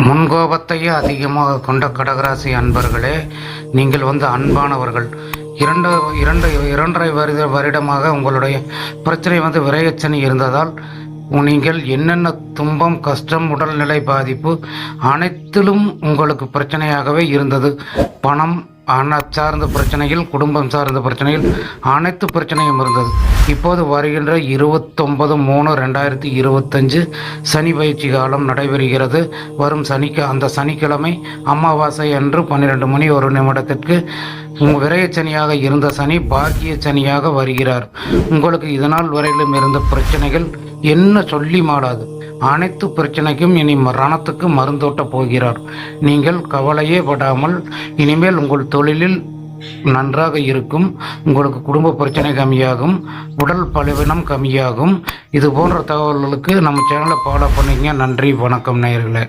முன்கோபத்தையே அதிகமாக கொண்ட கடகராசி அன்பர்களே, நீங்கள் அன்பானவர்கள். இரண்டரை வருடமாக உங்களுடைய பிரச்சனை விரையச்சனி இருந்ததால் நீங்கள் என்னென்ன துன்பம், கஷ்டம், உடல்நிலை பாதிப்பு அனைத்திலும் உங்களுக்கு பிரச்சனையாகவே இருந்தது. பணம் சார்ந்த பிரச்சனைகள், குடும்பம் சார்ந்த பிரச்சனைகள், அனைத்து பிரச்சனையும் இருந்தது. இப்போது வருகின்ற 29/3/2025 சனி பயிற்சி காலம் நடைபெறுகிறது. வரும் அந்த சனிக்கிழமை அமாவாசை அன்று 12:01 விரயச்சனியாக இருந்த சனி பாக்கிய சனியாக வருகிறார். உங்களுக்கு இதனால் வரையிலும் இருந்த பிரச்சனைகள் என்ன சொல்லி மாடாது. அனைத்து பிரச்சனைக்கும் இனி மரணத்துக்கு மருந்தோட்ட போகிறார். நீங்கள் கவலையே படாமல் இனிமேல் உங்கள் தொழிலில் நன்றாக இருக்கும். உங்களுக்கு குடும்ப பிரச்சனை கம்மியாகும், உடல் பலவீனம் கம்மியாகும். இது போன்ற தகவல்களுக்கு நம்ம சேனலை ஃபாலோ பண்ணிக்கங்க. நன்றி, வணக்கம் நேயர்களே.